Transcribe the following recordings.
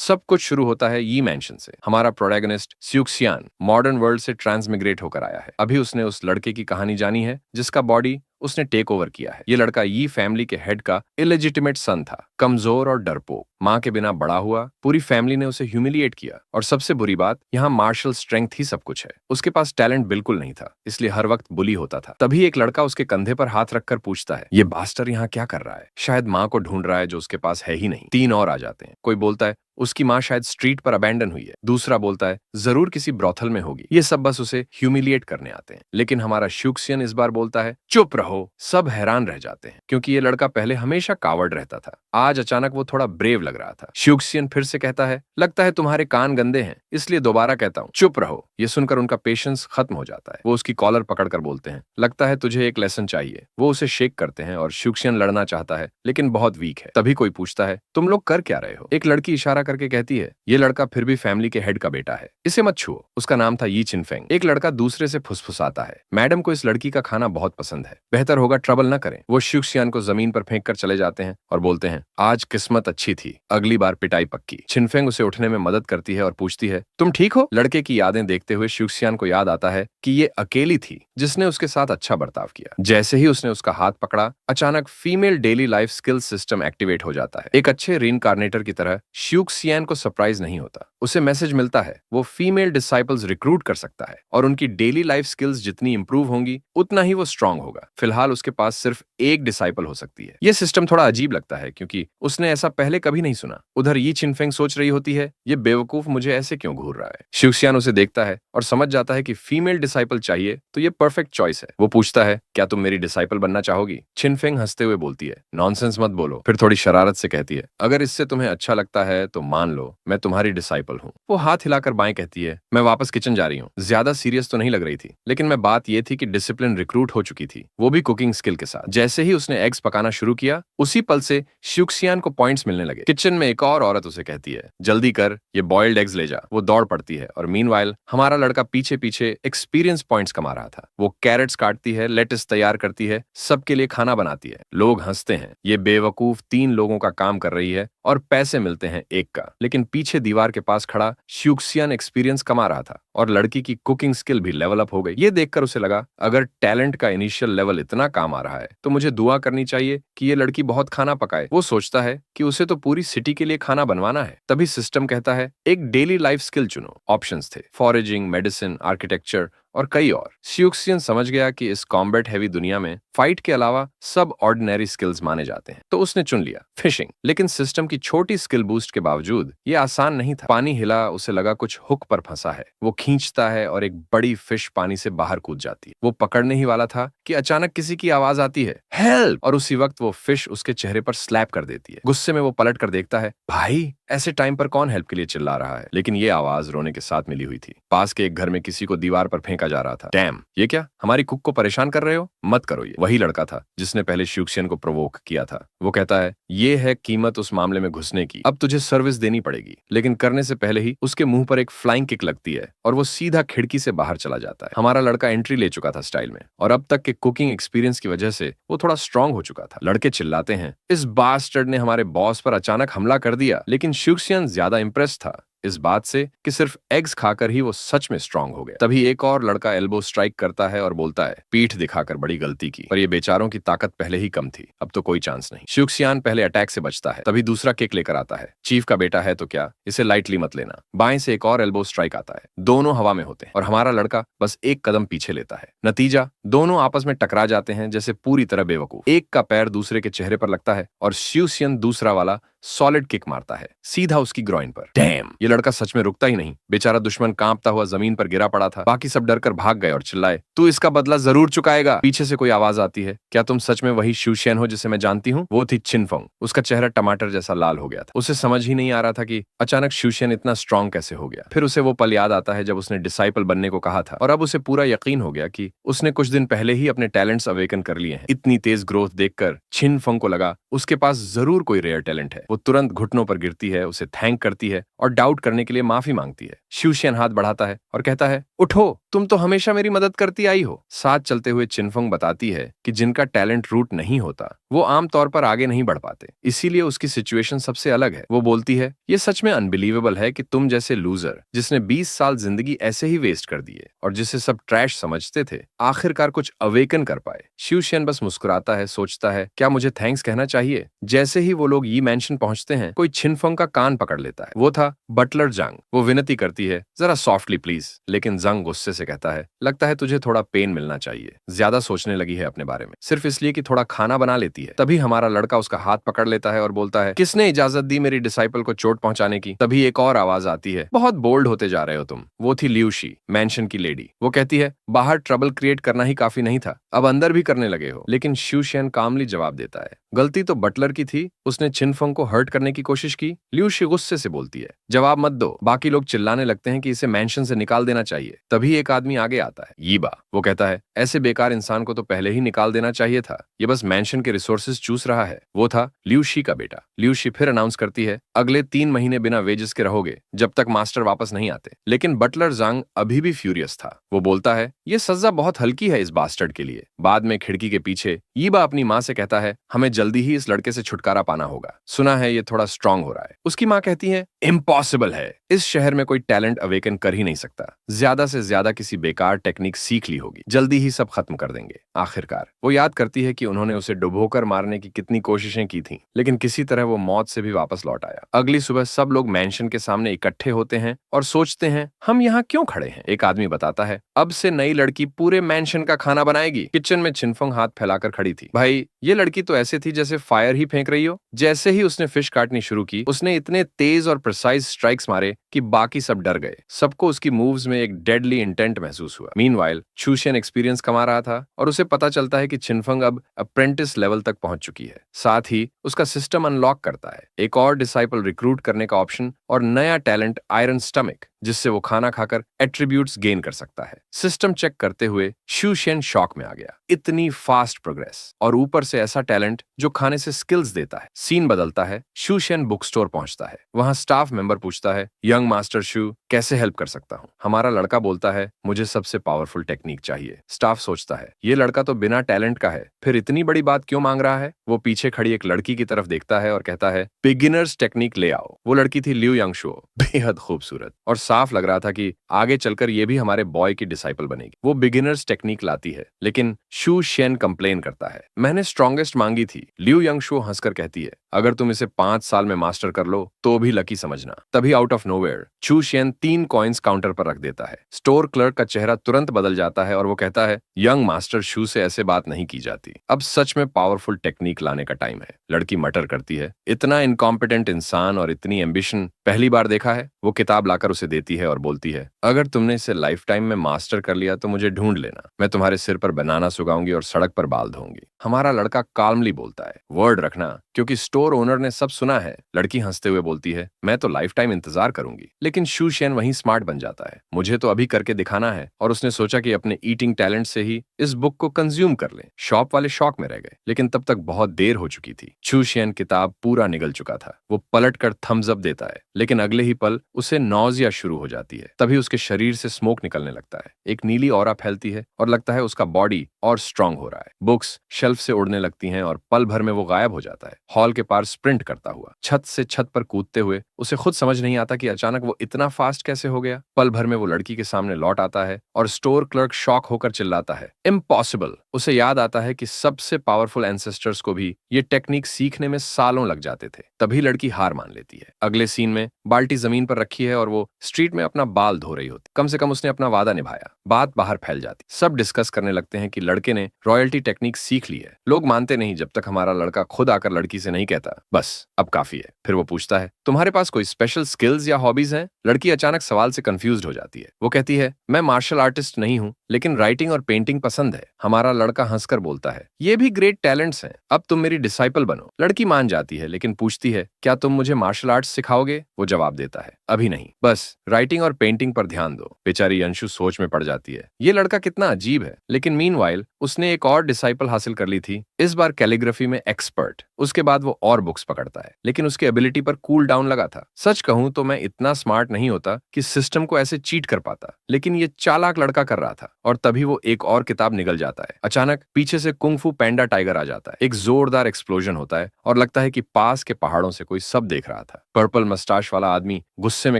सब कुछ शुरू होता है यी मैंशन से। हमारा प्रोटैगनिस्ट स्यूक्सियान मॉडर्न वर्ल्ड से ट्रांसमिग्रेट होकर आया है। अभी उसने उस लड़के की कहानी जानी है जिसका बॉडी उसने टेक ओवर किया है। ये लड़का यी फैमिली के हेड का इलेजिटिमेट सन था, कमजोर और डरपोक, माँ के बिना बड़ा हुआ, पूरी फैमिली ने उसे ह्यूमिलिएट किया। और सबसे बुरी बात, यहाँ मार्शल स्ट्रेंथ ही सब कुछ है। उसके पास टैलेंट बिल्कुल नहीं था, इसलिए हर वक्त बुली होता था। तभी एक लड़का उसके कंधे पर हाथ रखकर पूछता है, ये बास्टर यहाँ क्या कर रहा है? शायद माँ को ढूंढ रहा है जो उसके पास है ही नहीं। तीन और आ जाते हैं। कोई बोलता है उसकी माँ शायद स्ट्रीट पर अबैंडन हुई है। दूसरा बोलता है जरूर किसी ब्रॉथल में होगी। ये सब बस उसे ह्यूमिलिएट करने आते हैं। लेकिन हमारा श्यूक्सियन इस बार बोलता है चुप रहो। सब हैरान रह जाते हैं क्योंकि ये लड़का पहले हमेशा कावर्ड रहता था, आज अचानक वो थोड़ा ब्रेव लग रहा था। श्यूक्सियन फिर से कहता है, लगता है तुम्हारे कान गंदे हैं, इसलिए दोबारा कहता हूँ चुप रहो। ये सुनकर उनका पेशेंस खत्म हो जाता है। वो उसकी कॉलर पकड़कर बोलते हैं, लगता है तुझे एक लेसन चाहिए। वो उसे शेक करते हैं और श्यूक्सियन लड़ना चाहता है लेकिन बहुत वीक है। तभी कोई पूछता है, तुम लोग कर क्या रहे हो? एक लड़की इशारा करके कहती है, ये लड़का फिर भी फैमिली के हेड का बेटा है, इसे मत छुओ। उसका नाम था यी चिनफेंग। एक लड़का दूसरे से फुसफुसाता है, मैडम को इस लड़की का खाना बहुत पसंद है, बेहतर होगा ट्रबल न करें। वो श्यूक्सियान को जमीन पर फेंक कर चले जाते हैं और बोलते हैं, आज किस्मत अच्छी थी, अगली बार पिटाई पक्की। चिनफेंग उसे उठने में मदद करती है और पूछती है, तुम ठीक हो? लड़के की यादें देखते हुए श्यूक्सियान को याद आता है कि ये अकेली थी जिसने उसके साथ अच्छा बर्ताव किया। जैसे ही उसने उसका हाथ पकड़ा, अचानक female daily life skill system activate हो जाता है। एक अच्छे रीइंकार्नेटर की तरह श्यूक्सियान को सरप्राइज नहीं होता। उसे मैसेज मिलता है वो फीमेल डिसाइपल्स रिक्रूट कर सकता है और उनकी डेली लाइफ स्किल्स जितनी इंप्रूव होंगी उतना ही वो स्ट्रांग होगा। फिलहाल उसके पास सिर्फ एक डिसाइपल हो सकती है। ये सिस्टम थोड़ा अजीब लगता है क्योंकि उसने ऐसा पहले कभी नहीं सुना। उधर यी चिनफेंग सोच रही होती है, ये बेवकूफ मुझे ऐसे क्यों घूर रहा है? श्यूक्सियान उसे देखता है और समझ जाता है कि फीमेल डिसाइपल चाहिए तो ये परफेक्ट चॉइस है। वो पूछता है, क्या तुम मेरी डिसाइपल बनना चाहोगी? चिनफेंग हंसते हुए बोलती है, नॉनसेंस मत बोलो। फिर थोड़ी शरारत से कहती है, अगर इससे तुम्हें अच्छा लगता है तो मान लो मैं तुम्हारी डिसाइपल हूँ। वो हाथ हिलाकर बाएं कहती है, मैं वापस किचन जा रही हूँ। ज्यादा सीरियस तो नहीं लग रही थी, लेकिन मैं बात ये थी कि डिसिप्लिन रिक्रूट हो चुकी थी, वो भी कुकिंग स्किल के साथ। जैसे ही उसने एग्स पकाना शुरू किया, उसी पल से श्यूक्सियान को पॉइंट्स मिलने लगे। किचन में एक और औरत उसे कहती है, जल्दी कर, ये बॉइल्ड एग्स ले जा। वो दौड़ पड़ती है और मीनवाइल हमारा लड़का पीछे पीछे एक्सपीरियंस पॉइंट्स कमा रहा था। वो कैरेट्स काटती है, लेटिस तैयार करती है, सबके लिए खाना बनाती है। लोग हंसते हैं, ये बेवकूफ 3 लोगों का काम कर रही है और पैसे मिलते हैं एक का। लेकिन पीछे दीवार के पास खड़ा श्यूक्सियान एक्सपीरियंस कमा रहा था और लड़की की कुकिंग स्किल भी लेवल अप हो गई। ये देखकर उसे लगा, अगर टैलेंट का इनिशियल लेवल इतना काम आ रहा है तो मुझे दुआ करनी चाहिए कि ये लड़की बहुत खाना पकाए। वो सोचता है कि उसे तो पूरी सिटी के लिए खाना बनवाना है। तभी सिस्टम कहता है, एक डेली लाइफ स्किल चुनो। ऑप्शंस थे फॉरेजिंग, मेडिसिन, आर्किटेक्चर और कई और। श्यूक्सियन समझ गया कि इस कॉम्बैट हैवी दुनिया में फाइट के अलावा सब ऑर्डिनरी स्किल्स माने जाते हैं, तो उसने चुन लिया फिशिंग। लेकिन सिस्टम की छोटी स्किल बूस्ट के बावजूद ये आसान नहीं था। पानी हिला, उसे लगा कुछ हुक पर फंसा है। वो खींचता है और एक बड़ी फिश पानी से बाहर कूद जाती है। वो पकड़ने ही वाला था कि अचानक किसी की आवाज आती है, हेल्प! और उसी वक्त वो फिश उसके चेहरे पर स्लैप कर देती है। गुस्से में वो पलट कर देखता है, भाई ऐसे टाइम पर कौन हेल्प के लिए चिल्ला रहा है? लेकिन ये आवाज रोने के साथ मिली हुई थी। पास के एक घर में किसी को दीवार पर फेंका जा रहा था। डैम, ये क्या, हमारी कुक को परेशान कर रहे हो? मत करो। ये वही लड़का था जिसने पहले श्यूक्सियन को प्रोवोक किया था। वो कहता है, ये है कीमत उस मामले में घुसने की, अब तुझे सर्विस देनी पड़ेगी। लेकिन करने से पहले ही उसके मुंह पर एक फ्लाइंग किक लगती है और वो सीधा खिड़की से बाहर चला जाता है। हमारा लड़का एंट्री ले चुका था स्टाइल में और अब तक के कुकिंग एक्सपीरियंस की वजह से वो थोड़ा स्ट्रांग हो चुका था। लड़के चिल्लाते हैं, इस बास्टर्ड ने हमारे बॉस पर अचानक हमला कर दिया। लेकिन श्यूक्सियन ज्यादा इंप्रेस था इस बात से कि सिर्फ एग्स खाकर ही वो सच में स्ट्रांग हो गया। तभी एक और लड़का एल्बो स्ट्राइक करता है और बोलता है, पीठ दिखाकर बड़ी गलती की, पर ये बेचारों की ताकत पहले ही कम थी, अब तो कोई चांस नहीं। श्यूक्सियान पहले अटैक से बचता है, तभी दूसरा किक लेकर आता है। चीफ का बेटा है तो क्या, इसे लाइटली मत लेना। बाएं से एक और एल्बो स्ट्राइक आता है, दोनों हवा में होते हैं और हमारा लड़का बस एक कदम पीछे लेता है। नतीजा, दोनों आपस में टकरा जाते हैं जैसे पूरी तरह बेवकूफ। एक का पैर दूसरे के चेहरे पर लगता है और श्यूक्सियन दूसरा वाला सॉलिड किक मारता है सीधा उसकी ग्रॉइन पर। डैम! ये लड़का सच में रुकता ही नहीं। बेचारा दुश्मन कांपता हुआ जमीन पर गिरा पड़ा था। बाकी सब डरकर भाग गए और चिल्लाए, तू इसका बदला जरूर चुकाएगा। पीछे से कोई आवाज आती है, क्या तुम सच में वही श्यूक्सियन हो जिसे मैं जानती हूँ? वो थी चिनफेंग। उसका चेहरा टमाटर जैसा लाल हो गया था। उसे समझ ही नहीं आ रहा था कि अचानक श्यूक्सियन इतना स्ट्रांग कैसे हो गया। फिर उसे वो पल याद आता है जब उसने डिसाइपल बनने को कहा था और अब उसे पूरा यकीन हो गया कि उसने कुछ दिन पहले ही अपने टैलेंट्स अवेकन कर लिए हैं। इतनी तेज ग्रोथ देखकर चिनफेंग को लगा उसके पास जरूर कोई रेयर टैलेंट है। वो तुरंत घुटनों पर गिरती है, उसे थैंक करती है और डाउट करने के लिए माफी मांगती है। श्यूक्सियन हाथ बढ़ाता है और कहता है, उठो, तुम तो हमेशा मेरी मदद करती आई हो। साथ चलते हुए चिनफंग बताती है कि जिनका टैलेंट रूट नहीं होता वो आमतौर पर आगे नहीं बढ़ पाते, इसीलिए उसकी सिचुएशन सबसे अलग है। वो बोलती है, ये सच में अनबिलीवेबल है कि तुम जैसे लूजर जिसने 20 साल जिंदगी ऐसे ही वेस्ट कर दिए और जिसे सब ट्रैश समझते थे, आखिरकार कुछ अवेकन कर पाए। शिवशेन बस मुस्कुराता है, सोचता है क्या मुझे थैंक्स कहना चाहिए। जैसे ही वो लोग यी मैंशन पहुंचते हैं, कोई छिनफंग का कान पकड़ लेता है। वो था बटलर जंग। वो विनती करती है, जरा सॉफ्टली प्लीज, लेकिन जंग गुस्से से कहता है, लगता है तुझे थोड़ा पेन मिलना चाहिए, ज्यादा सोचने लगी है अपने बारे में, सिर्फ इसलिए कि थोड़ा खाना बना लेती है। तभी हमारा लड़का उसका हाथ पकड़ लेता है और बोलता है, किसने इजाजत दी मेरी डिसाइपल को चोट पहुंचाने की। तभी एक और आवाज आती है, बहुत बोल्ड होते जा रहे हो तुम। वो थी ल्यूशी, मैंशन की लेडी। वो कहती है, बाहर ट्रबल क्रिएट करना ही काफी नहीं था, अब अंदर भी करने लगे हो। लेकिन शिवशेन कामली जवाब देता है, गलती तो बटलर की थी, उसने छिनफंग को हर्ट करने की कोशिश की। ल्यूशी गुस्से से बोलती है, जवाब मत दो। बाकी लोग चिल्लाने लगते हैं कि इसे मैंशन से निकाल देना चाहिए। तभी एक आदमी आगे आता है, यीबा। वो कहता है, ऐसे बेकार इंसान को तो पहले ही निकाल देना चाहिए था, ये बस मैंशन के रिसोर्सेज चूस रहा है। वो था ल्यूशी का बेटा। ल्यूशी फिर अनाउंस करती है, अगले 3 महीने बिना वेजेस के रहोगे जब तक मास्टर वापस नहीं आते। लेकिन बटलर जांग अभी भी फ्यूरियस था। वो बोलता है, ये सजा बहुत हल्की है इस बास्टर्ड के लिए। बाद में खिड़की के पीछे यीबा अपनी माँ से कहता है, हमें जल्दी ही इस लड़के से छुटकारा पाना होगा, सुना है ये थोड़ा स्ट्रांग हो रहा है। उसकी माँ कहती है, इम्पॉसिबल है, इस शहर में कोई टैलेंट अवेकन कर ही नहीं सकता, ज्यादा से ज्यादा किसी बेकार टेक्निक सीख ली होगी, जल्दी ही सब खत्म कर देंगे। आखिरकार वो याद करती है कि उन्होंने उसे डुबोकर मारने की कितनी कोशिशें की थीं, लेकिन किसी तरह वो मौत से भी वापस लौट आया। अगली सुबह सब लोग मैंशन के सामने इकट्ठे होते हैं और सोचते हैं, हम यहाँ क्यों खड़े हैं। एक आदमी बताता है, अब से नई लड़की पूरे मैंशन का खाना बनाएगी। किचन में छिनफंग हाथ फैलाकर खड़ी थी। भाई, ये लड़की तो ऐसे थी जैसे फायर ही फेंक रही हो। जैसे ही उसने फिश काटनी शुरू की, उसने इतने तेज और प्रिसाइज स्ट्राइक्स मारे कि बाकी सब डर गए। सबको उसकी मूव्स में एक डेडली इंटेंट महसूस हुआ। मीनवाइल चूशियन एक्सपीरियंस कमा रहा था और उसे पता चलता है कि छिनफंग अब अप्रेंटिस लेवल तक पहुंच चुकी है। साथ ही उसका सिस्टम अनलॉक करता है एक और डिसाइपल रिक्रूट करने का ऑप्शन और नया टैलेंट आयरन स्टमक, जिससे वो खाना खाकर एट्रीब्यूट्स गेन कर सकता है। सिस्टम चेक करते हुए शिवशेन शॉक में आ गया, इतनी फास्ट प्रोग्रेस और ऊपर से ऐसा टैलेंट जो खाने से स्किल्स देता है। सीन बदलता है, शिवशेन बुक स्टोर पहुंचता है। वहां स्टाफ मेंबर पूछता है, यंग मास्टर शू, कैसे हेल्प कर सकता हूँ। हमारा लड़का बोलता है, मुझे सबसे पावरफुल टेक्निक चाहिए। स्टाफ सोचता है, ये लड़का तो बिना टैलेंट का है, फिर इतनी बड़ी बात क्यों मांग रहा है। वो पीछे खड़ी एक लड़की की तरफ देखता है और कहता है, बिगिनर्स टेक्निक ले आओ। वो लड़की थी लिu यंगशुओ, बेहद खूबसूरत और साफ लग रहा था कि आगे चलकर ये भी हमारे बॉय की डिसाइपल बनेगी। वो बिगिनर्स टेक्निक लाती है, लेकिन शू शेन कंप्लेन करता है, मैंने स्ट्रॉन्गेस्ट मांगी थी। लिu यंगशुओ हंसकर कहती है, अगर तुम इसे 5 साल में मास्टर कर लो तो भी लकी समझना। तभी आउट ऑफ नोवेयर चू शेन 3 कॉइन्स काउंटर पर रख देता है। स्टोर क्लर्क का चेहरा तुरंत बदल जाता है और वो कहता है, यंग मास्टर शू से ऐसे बात नहीं की जाती, अब सच में पावरफुल टेक्निक लाने का टाइम है। लड़की मटर करती है, इतना इनकॉम्पिटेंट इंसान और इतनी एम्बिशन पहली बार देखा है। वो किताब लाकर उसे देती है और बोलती है, अगर तुमने इसे लाइफ टाइम में मास्टर कर लिया तो मुझे ढूंढ लेना, मैं तुम्हारे सिर पर बनाना सुगाऊंगी और सड़क पर बाल धोऊंगी। हमारा लड़का काल्मली बोलता है, वर्ड रखना, क्योंकि स्टोर ओनर ने सब सुना है। लड़की हंसते हुए बोलती है, मैं तो लाइफ टाइम इंतजार करूंगी। लेकिन शू शेन वहीं स्मार्ट बन जाता है, मुझे तो अभी करके दिखाना है। और उसने सोचा कि अपने ईटिंग टैलेंट से ही इस बुक को कंज्यूम कर ले। शॉप वाले शॉक में रह गए, लेकिन तब तक बहुत देर हो चुकी थी। शू शेन किताब पूरा निगल चुका था। वो पलट कर थम्स अप देता है, लेकिन अगले ही पल उसे नौजिया शुरू हो जाती है। तभी उसके शरीर से स्मोक निकलने लगता है, एक नीली ऑरा फैलती है और लगता है उसका बॉडी और स्ट्रांग हो रहा है। बुक्स शेल्फ से उड़ने लगती हैं और पल भर में वो गायब हो जाता है। हॉल के पार स्प्रिंट करता हुआ, छत से छत पर कूदते हुए, उसे खुद समझ नहीं आता कि अचानक वो इतना फास्ट कैसे हो गया। पल भर में वो लड़की के सामने लौट आता है और स्टोर क्लर्क शॉक होकर चिल्लाता है, इम्पॉसिबल। उसे याद आता है कि सबसे पावरफुल एंसेस्टर्स को भी ये टेक्निक सीखने में सालों लग जाते थे। तभी लड़की हार मान लेती है। अगले सीन में बाल्टी जमीन पर रखी है और वो स्ट्रीट में अपना बाल धो रही होती। कम से कम उसने अपना वादा निभाया। बात बाहर फैल जाती, सब डिस्कस करने लगते हैं कि लड़के ने रॉयल्टी टेक्निक सीख ली है। लोग मानते नहीं जब तक हमारा लड़का खुद आकर लड़की से नहीं कहता, बस अब काफी है। फिर वो पूछता है, तुम्हारे पास कोई स्पेशल स्किल्स या हॉबीज हैं? लड़की अचानक सवाल से कंफ्यूज्ड हो जाती है। वो कहती है, मैं मार्शल आर्टिस्ट नहीं हूँ, लेकिन राइटिंग और पेंटिंग पसंद है। हमारा लड़का हंसकर बोलता है, ये भी ग्रेट टैलेंट्स हैं, अब तुम मेरी डिसाइपल बनो। लड़की मान जाती है, लेकिन पूछती है, क्या तुम मुझे मार्शल आर्ट्स सिखाओगे? वो जवाब देता है, अभी नहीं, बस राइटिंग और पेंटिंग पर ध्यान दो। बेचारी अंशु सोच में पड़ जाती है, ये लड़का कितना अजीब है। लेकिन मीनवाइल उसने एक और डिसाइपल हासिल कर ली थी, इस बार कैलीग्राफी में एक्सपर्ट। उसके बाद वो और बुक्स पकड़ता है, लेकिन उसकी एबिलिटी पर कूल डाउन लगा था। था। सच कहूं तो मैं इतना स्मार्ट नहीं होता कि सिस्टम को ऐसे चीट कर पाता, लेकिन ये चालाक लड़का कर रहा था। और तभी वो एक और किताब निगल जाता है। अचानक पीछे से कुंग फू पैंडा टाइगर आ जाता है। एक जोरदार एक्सप्लोजन होता है और लगता है कि पास के पहाड़ों से कोई सब देख रहा था। पर्पल मस्टाश वाला आदमी गुस्से में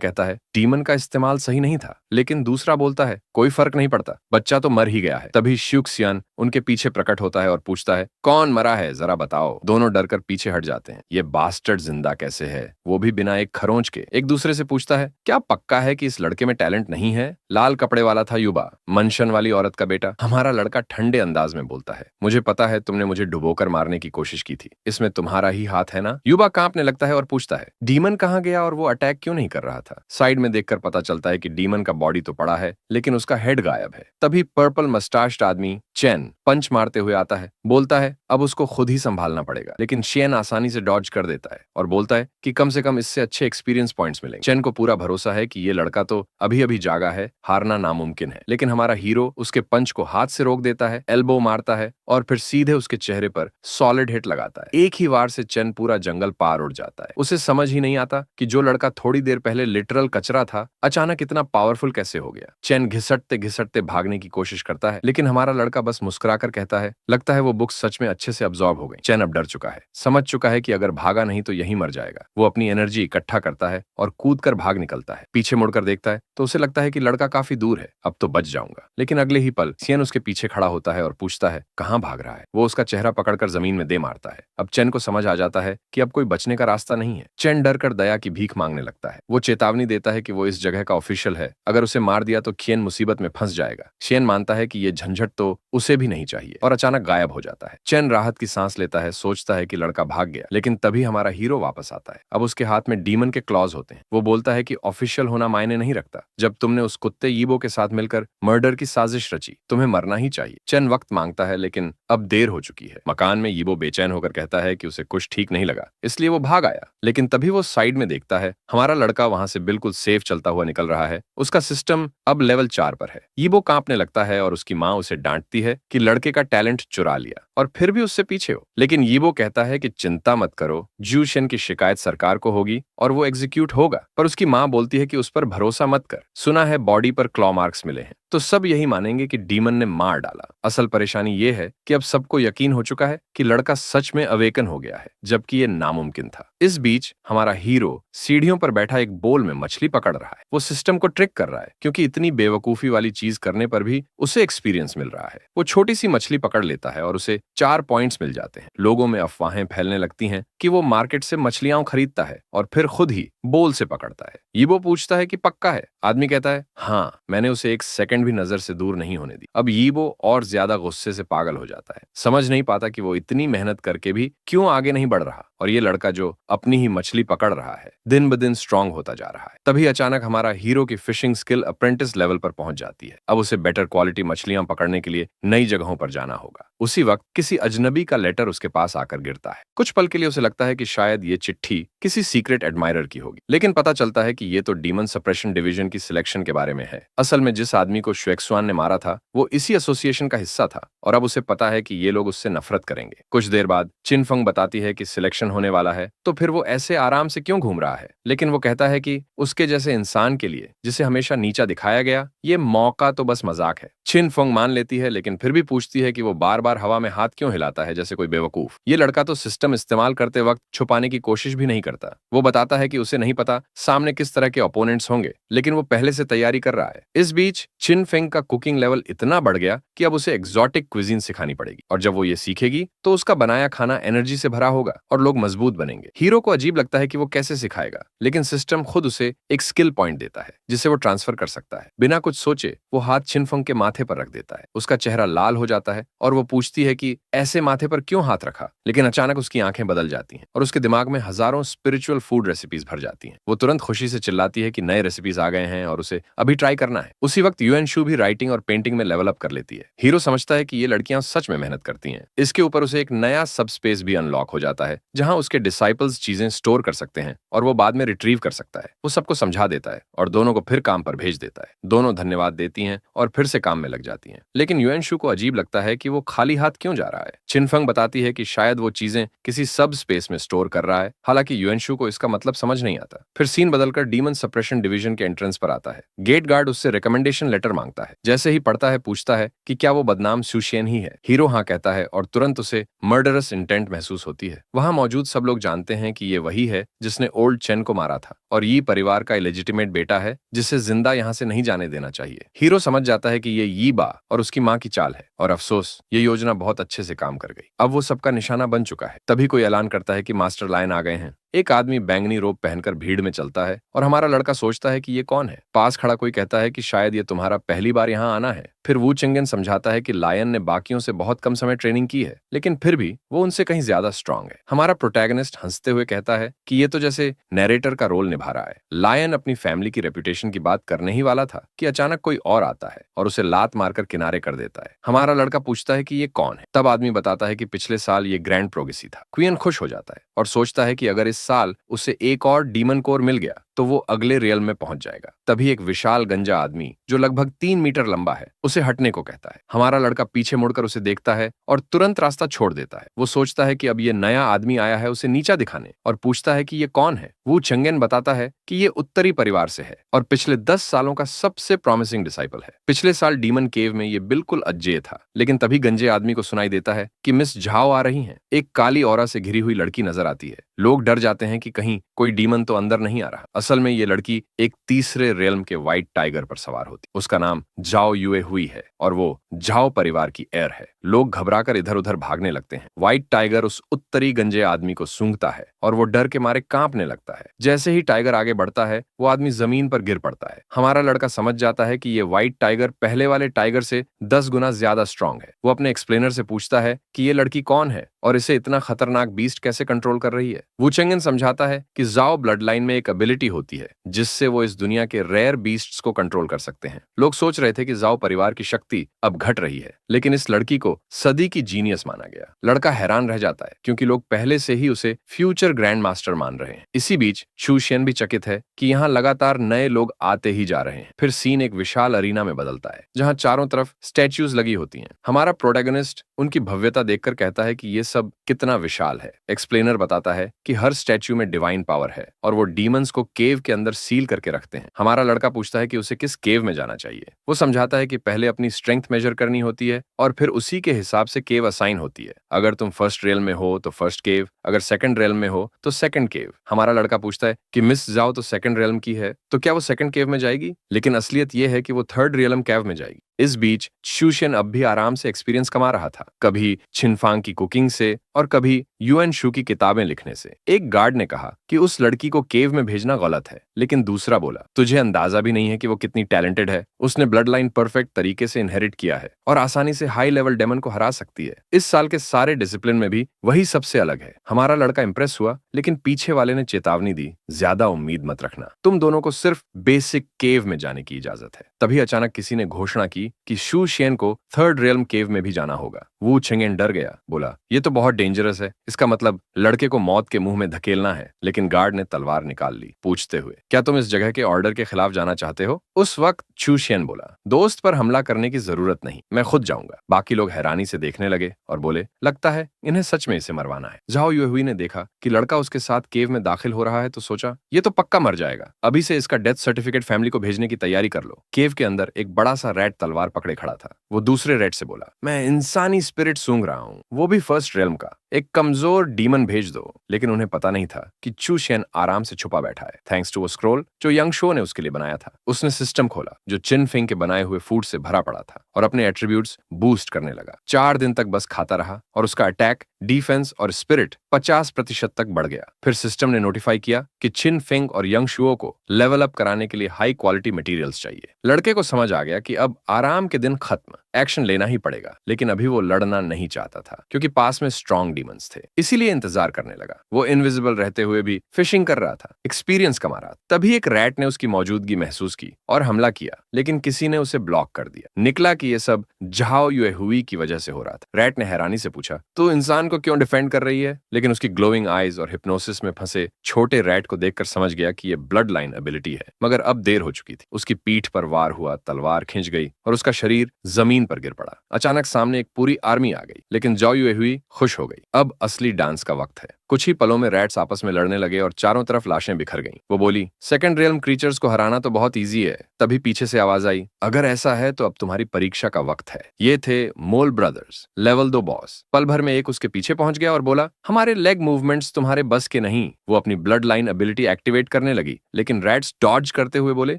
कहता है, डीमन का इस्तेमाल सही नहीं था। लेकिन दूसरा बोलता है, कोई फर्क नहीं पड़ता, बच्चा तो मर ही गया है। तभी श्यूक्सियन उनके पीछे प्रकट होता है और पूछता है, कौन मरा है, जरा बताओ। दोनों डरकर पीछे हट जाते हैं। ये बास्टर्ड जिंदा कैसे है, वो भी बिना एक खरोंच के। एक दूसरे से पूछता है, क्या पक्का है कि इस लड़के में टैलेंट नहीं है? लाल कपड़े वाला था युवा, मनशन वाली औरत का बेटा। हमारा लड़का ठंडे अंदाज में बोलता है, मुझे पता है तुमने मुझे डुबोकर मारने की कोशिश की थी, इसमें तुम्हारा ही हाथ है ना? युवा कांपने लगता है और पूछता है, डीमन कहाँ गया और वो अटैक क्यों नहीं कर रहा था? साइड में देखकर पता चलता है कि डीमन का बॉडी तो पड़ा है, लेकिन उसका हेड गायब है। तभी पर्पल मस्टाश्ड आदमी चेन पंच मारते हुए आता है, बोलता है अब उसको खुद ही संभालना पड़ेगा। लेकिन शेन आसानी से डॉज कर देता है और बोलता है कि कम से कम इससे अच्छे एक्सपीरियंस पॉइंट्स मिलेंगे। चेन को पूरा भरोसा है कि ये लड़का तो अभी अभी जागा है, हारना नामुमकिन है। लेकिन हमारा हीरो उसके पंच को हाथ से रोक देता है, एल्बो मारता है और फिर सीधे उसके चेहरे पर सॉलिड हिट लगाता है। एक ही वार से चेन पूरा जंगल पार उड़ जाता है। उसे समझ ही नहीं आता कि जो लड़का थोड़ी देर पहले लिटरल कचरा था, अचानक इतना पावरफुल कैसे हो गया। चेन घिसटते घिसटते भागने की कोशिश करता है, लेकिन हमारा लड़का बस मुस्कुराकर कहता है, लगता है वो बुक सच में अच्छे से अब्सॉर्ब हो गई। चेन अब डर चुका है, समझ चुका है कि अगर भागा नहीं तो यहीं मर जाएगा। वो अपनी एनर्जी इकट्ठा करता है और कूदकर भाग निकलता है। पीछे मुड़कर देखता है तो उसे लगता है कि लड़का काफी दूर है, अब तो बच जाऊंगा। लेकिन अगले ही पल चेन उसके पीछे खड़ा होता है और पूछता है, कहाँ भाग रहा है? वो उसका चेहरा पकड़कर जमीन में दे मारता है। अब चेन को समझ आ जाता है कि अब कोई बचने का रास्ता नहीं है। चेन डर कर दया की भीख मांगने लगता है। वो चेतावनी देता है कि वो इस जगह का ऑफिशियल है, अगर उसे मार दिया तो चेन मुसीबत में फंस जाएगा। चेन मानता है कि ये झंझट तो उसे भी नहीं चाहिए और अचानक गायब हो जाता है। चेन राहत की सांस लेता है, सोचता है कि लड़का भाग गया। लेकिन तभी हमारा हीरो वापस आता है। अब उसके हाथ में डीमन के क्लॉज होते हैं। वो बोलता है कि ऑफिशियल होना मायने नहीं रखता। जब तुमने उस कुत्ते यीबो के साथ मिलकर मर्डर की साजिश रची, तुम्हें मरना ही चाहिए। चेन वक्त मांगता है, लेकिन अब देर हो चुकी है। मकान में यीबो बेचैन होकर कहता है कि उसे कुछ ठीक नहीं लगा, इसलिए वो भाग आया। लेकिन तभी वो साइड में देखता है, हमारा लड़का वहां से बिल्कुल सेफ चलता हुआ निकल रहा है। उसका सिस्टम अब लेवल 4 पर है। यीबो कांपने लगता है और उसकी माँ उसे डांटती है कि लड़के का टैलेंट चुरा लिया और फिर भी उससे पीछे हो। लेकिन यीबो कहता है कि चिंता मत करो, जू शेन की शिकायत सरकार को होगी और वो एग्जीक्यूट होगा। पर उसकी माँ बोलती है कि उस पर भरोसा मत कर, सुना है बॉडी पर क्लॉ मार्क्स मिले हैं। तो सब यही मानेंगे कि डीमन ने मार डाला। असल परेशानी ये है कि अब सबको यकीन हो चुका है कि लड़का सच में अवेकन हो गया है, जबकि ये नामुमकिन था। इस बीच हमारा हीरो सीढ़ियों पर बैठा एक बोल में मछली पकड़ रहा है। वो सिस्टम को ट्रिक कर रहा है, क्योंकि इतनी बेवकूफी वाली चीज करने पर भी उसे एक्सपीरियंस मिल रहा है। वो छोटी सी मछली पकड़ लेता है और उसे 4 पॉइंट्स मिल जाते हैं। लोगों में अफवाहें फैलने लगती हैं कि वो मार्केट से मछलियां खरीदता है और फिर खुद ही बोल से पकड़ता है। यीबो पूछता है कि पक्का है? आदमी कहता है, हाँ, मैंने उसे एक सेकंड भी नजर से दूर नहीं होने दी। अब यीबो और ज्यादा गुस्से से पागल हो जाता है, समझ नहीं पाता कि वो इतनी मेहनत करके भी क्यों आगे नहीं बढ़ रहा और ये लड़का जो अपनी ही मछली पकड़ रहा है, दिन ब दिन स्ट्रांग होता जा रहा है। तभी अचानक हमारा हीरो की फिशिंग स्किल अप्रेंटिस लेवल पर पहुंच जाती है। अब उसे बेटर क्वालिटी मछलियां पकड़ने के लिए नई जगहों पर जाना होगा। उसी वक्त किसी अजनबी का लेटर उसके पास आकर गिरता है। कुछ पल के लिए उसे लगता है कि शायद ये चिट्ठी किसी सीक्रेट एडमायरर की होगी, लेकिन पता चलता है कि ये तो डीमन सप्रेशन डिवीजन की सिलेक्शन के बारे में है। असल में जिस आदमी को श्वेक्सुआन ने मारा था वो इसी एसोसिएशन का हिस्सा था और अब उसे पता है कि ये लोग उससे नफरत करेंगे। कुछ देर बाद चिनफंग बताती है कि सिलेक्शन होने वाला है, तो फिर वो ऐसे आराम से क्यों घूम रहा है। लेकिन वो कहता है कि उसके जैसे इंसान के लिए जिसे हमेशा नीचा दिखाया गया, ये मौका तो बस मजाक है। चिनफंग मान लेती है, लेकिन फिर भी पूछती है कि वो बार बार हवा में हाथ क्यों हिलाता है जैसे कोई बेवकूफ। ये लड़का तो सिस्टम इस्तेमाल करते वक्त छुपाने की कोशिश भी नहीं करता। वो बताता है कि उसे नहीं पता सामने किस तरह के ओपोनेंट्स होंगे, लेकिन वो पहले से तैयारी कर रहा है। इस बीच चिनफेंग का कुकिंग लेवल इतना बढ़ गया कि अब उसे एक्सोटिक क्विजीन सिखानी पड़ेगी और जब वो ये सीखेगी तो उसका बनाया खाना एनर्जी से भरा होगा और लोग मजबूत बनेंगे। हीरो को अजीब लगता है कि वो कैसे सिखाएगा, लेकिन सिस्टम खुद उसे एक स्किल पॉइंट देता है जिसे वो ट्रांसफर कर सकता है। बिना कुछ सोचे वो हाथ चिनफंग के माथे पर रख देता है। उसका चेहरा लाल हो जाता है और वो पूछती है कि ऐसे माथे पर क्यों हाथ रखा। लेकिन अचानक उसकी आंखें बदल जाती हैं और उसके दिमाग में हजारों स्पिरिचुअल फूड रेसिपीज भर जाती हैं। वो तुरंत खुशी से चिल्लाती है कि नए रेसिपीज आ गए हैं और उसे अभी ट्राई करना है। उसी वक्त युएन युएनशु भी राइटिंग और पेंटिंग में लेवल अप कर लेती है। हीरो समझता है कि ये लड़कियां सच में मेहनत करती हैं। इसके ऊपर उसे एक नया सब स्पेस भी अनलॉक हो जाता है जहां उसके डिसाइपल्स चीजें स्टोर कर सकते हैं और वो बाद में रिट्रीव कर सकता है। वो सबको समझा देता है और दोनों को फिर काम पर भेज देता है। दोनों धन्यवाद देती हैं और फिर से काम में लग जाती हैं। लेकिन युएनशु को अजीब लगता है कि वो खाली हाथ क्यों जा रहा है। चिनफंग बताती है कि शायद वो चीजें किसी सब स्पेस में स्टोर कर रहा है। हालांकि युएनशु को इसका मतलब समझ नहीं आता। फिर सीन बदलकर डीमन सप्रेशन डिवीजन के एंट्रेंस पर आता है। गेट गार्ड उससे रिकमेंडेशन लेटर मांगता है। जैसे ही पढ़ता है पूछता है कि क्या वो बदनाम सुशियन ही है। हीरो हाँ कहता है और तुरंत उसे मर्डरस इंटेंट महसूस होती है। वहां मौजूद सब लोग जानते हैं कि ये वही है जिसने ओल्ड चेन को मारा था और ये परिवार का इलेजिटिमेट बेटा है जिसे जिंदा यहाँ से नहीं जाने देना चाहिए। हीरो समझ जाता है कि ये यी बा और उसकी माँ की चाल है और अफसोस ये योजना बहुत अच्छे से काम कर गई। अब वो सबका निशाना बन चुका है। तभी कोई ऐलान करता है कि मास्टर लायन आ गए हैं। एक आदमी बैंगनी रोब पहनकर भीड़ में चलता है और हमारा लड़का सोचता है कि ये कौन है। पास खड़ा कोई कहता है कि शायद ये तुम्हारा पहली बार यहाँ आना है। फिर वू चिंगन समझाता है कि लायन ने बाकियों से बहुत कम समय ट्रेनिंग की है, लेकिन फिर भी वो उनसे कहीं ज्यादा स्ट्रांग है। हमारा प्रोटैगनिस्ट हंसते हुए कहता है कि ये तो जैसे नैरेटर का रोल निभा रहा है। लायन अपनी फैमिली की रेपुटेशन की बात करने ही वाला था कि अचानक कोई और आता है और उसे लात मारकर किनारे कर देता है। हमारा लड़का पूछता है कि ये कौन है। तब आदमी बताता है कि पिछले साल ये ग्रैंड प्रोगेसी था। क्वीन खुश हो जाता है और सोचता है कि अगर इस साल उसे एक और डीमन कोर मिल गया तो वो अगले रियल में पहुंच जाएगा। तभी एक विशाल गंजा आदमी जो लगभग 3 मीटर लंबा है उसे हटने को कहता है। हमारा लड़का पीछे मुड़कर उसे देखता है और तुरंत रास्ता छोड़ देता है। वो सोचता है कि अब ये नया आदमी आया है उसे नीचा दिखाने और पूछता है कि ये कौन है। वो चंगेन बताता है कि ये उत्तरी परिवार से है और पिछले 10 सालों का सबसे प्रॉमिसिंग डिसाइपल है। पिछले साल डीमन केव में ये बिल्कुल अज्ञेय था, लेकिन तभी गंजे आदमी को सुनाई देता है कि मिस झाओ आ रही हैं। एक काली औरा से घिरी हुई लड़की नजर आती है। लोग डर जाते हैं कि कहीं कोई डीमन तो अंदर नहीं आ रहा। असल में ये लड़की एक तीसरे रेल्म के व्हाइट टाइगर पर सवार होती। उसका नाम जाओ युए हुई है और वो जाओ परिवार की एयर है। लोग घबराकर इधर उधर भागने लगते हैं। व्हाइट टाइगर उस उत्तरी गंजे आदमी को सूंघता है और वो डर के मारे कांपने लगता है। जैसे ही टाइगर आगे बढ़ता है वो आदमी जमीन पर गिर पड़ता है। हमारा लड़का समझ जाता है कि ये व्हाइट टाइगर पहले वाले टाइगर से 10 गुना ज्यादा स्ट्रांग है। वो अपने एक्सप्लेनर से पूछता है कि ये लड़की कौन है और इसे इतना खतरनाक बीस्ट कैसे कंट्रोल कर रही है। वुचेंगन समझाता है कि जाओ ब्लड लाइन में एक एबिलिटी होती है जिससे वो इस दुनिया के रेयर बीस्ट्स को कंट्रोल कर सकते हैं। लोग सोच रहे थे कि जाओ परिवार की शक्ति अब घट रही है, लेकिन इस लड़की को सदी की जीनियस माना गया। लड़का हैरान रह जाता है क्योंकि लोग पहले से ही उसे फ्यूचर ग्रैंड मास्टर मान रहे हैं। इसी बीच शूशियन भी चकित है कि यहाँ लगातार नए लोग आते ही जा रहे हैं। फिर सीन एक विशाल अरीना में बदलता है जहाँ चारों तरफ स्टैच्यूज लगी होती हैं। हमारा प्रोटैगनिस्ट उनकी भव्यता देखकर कहता है कि ये सब कितना विशाल है। एक्सप्लेनर बताता है कि हर स्टैच्यू में डिवाइन पावर है और वो डीमंस को केव के अंदर सील करके रखते हैं। हमारा लड़का पूछता है कि उसे किस केव में जाना चाहिए। वो समझाता है कि पहले अपनी स्ट्रेंथ मेजर करनी होती है और फिर उसी के हिसाब से केव असाइन होती है। अगर तुम फर्स्ट रेल में हो तो फर्स्ट केव, अगर सेकंड रेल में हो तो सेकंड केव। हमारा लड़का पूछता है कि मिस जाओ तो सेकंड रेलम की है तो क्या वो सेकंड केव में जाएगी, लेकिन असलियत ये है कि वो थर्ड रेलम केव में जाएगी। इस बीच शूशियन अब भी आराम से एक्सपीरियंस कमा रहा था, कभी छिनफांग की कुकिंग से और कभी युएनशु की किताबें लिखने से। एक गार्ड ने कहा कि उस लड़की को केव में भेजना गलत है, लेकिन दूसरा बोला तुझे अंदाजा भी नहीं है कि वो कितनी टैलेंटेड है। उसने ब्लड लाइन परफेक्ट तरीके से इनहेरिट किया है और आसानी से हाई लेवल डेमन को हरा सकती है। इस साल के सारे डिसिप्लिन में भी वही सबसे अलग है। हमारा लड़का इंप्रेस हुआ, लेकिन पीछे वाले ने चेतावनी दी, ज्यादा उम्मीद मत रखना, तुम दोनों को सिर्फ बेसिक केव में जाने की इजाजत है। तभी अचानक किसी ने घोषणा की कि शू शेन को थर्ड रेलम केव में भी जाना होगा। वू चेंगेन डर गया, बोला ये तो बहुत डेंजरस है, इसका मतलब लड़के को मौत के मुंह में धकेलना है। लेकिन गार्ड ने तलवार निकाल ली, पूछते हुए क्या तुम इस जगह के ऑर्डर के खिलाफ जाना चाहते हो? उस वक्त शू शेन बोला दोस्त पर हमला करने की जरूरत नहीं, मैं खुद जाऊंगा। बाकी लोग हैरानी से देखने लगे और बोले लगता है इन्हें सच में इसे मरवाना है। झाओ युएहुई ने देखा कि लड़का उसके साथ केव में दाखिल हो रहा है तो सोचा ये तो पक्का मर जाएगा, अभी से इसका डेथ सर्टिफिकेट फैमिली को भेजने की तैयारी कर लो। केव के अंदर एक बड़ा सा रैट तलवार पकड़े खड़ा था। वो दूसरे रैट से बोला मैं इंसानी स्पिरिट सूंघ रहा हूँ, वो भी फर्स्ट रेलम का, एक कमजोर डीमन भेज दो। लेकिन उन्हें पता नहीं था कि चू शेन आराम से छुपा बैठा है, थैंक्स टू वो स्क्रोल जो यंग शो ने उसके लिए बनाया था। उसने सिस्टम खोला जो चिन फिंग के बनाए हुए फूड से भरा पड़ा था और अपने एट्रीब्यूट्स बूस्ट करने लगा। 4 दिन तक बस खाता रहा और उसका अटैक, डिफेंस और स्पिरिट 50% तक बढ़ गया। फिर सिस्टम ने नोटिफाई किया कि चिन फिंग और यंग शुओ को लेवल अप कराने के लिए हाई क्वालिटी मटेरियल्स चाहिए। लड़के को समझ आ गया कि अब आराम के दिन खत्म, एक्शन लेना ही पड़ेगा, लेकिन अभी वो लड़ना नहीं चाहता था क्योंकि पास में स्ट्रॉन्ग डीमंस थे, इसीलिए इंतजार करने लगा। वो इनविजिबल रहते हुए भी फिशिंग कर रहा था, एक्सपीरियंस कमा रहा था। तभी एक रैट ने उसकी मौजूदगी महसूस की और हमला किया, लेकिन किसी ने उसे ब्लॉक कर दिया। निकला कि ये सब झाओ युएहुई की वजह से हो रहा था। रैट ने हैरानी से पूछा, तो इंसान को क्यों डिफेंड कर रही है? लेकिन उसकी ग्लोइंग आईज और हिप्नोसिस में फंसे छोटे रैट को देखकर समझ गया कि ये ब्लड लाइन एबिलिटी है। मगर अब देर हो चुकी थी। उसकी पीठ पर वार हुआ, तलवार खिंच गई और उसका शरीर जमीन पर गिर पड़ा। अचानक सामने एक पूरी आर्मी आ गई, लेकिन जाओ युएहुई खुश हो गई। अब असली डांस का वक्त है। कुछ ही पलों में रैट्स आपस में लड़ने लगे और चारों तरफ लाशें बिखर गईं। वो बोली, सेकंड रियल्म क्रीचर्स को हराना तो बहुत इजी है। तभी पीछे से आवाज आई, अगर ऐसा है तो अब तुम्हारी परीक्षा का वक्त है। ये थे मोल ब्रदर्स, लेवल 2 बॉस। पल भर में एक उसके पीछे पहुंच गया और बोला, हमारे लेग मूवमेंट्स तुम्हारे बस के नहीं। वो अपनी ब्लड लाइन एबिलिटी एक्टिवेट करने लगी, लेकिन रैट्स डॉज करते हुए बोले,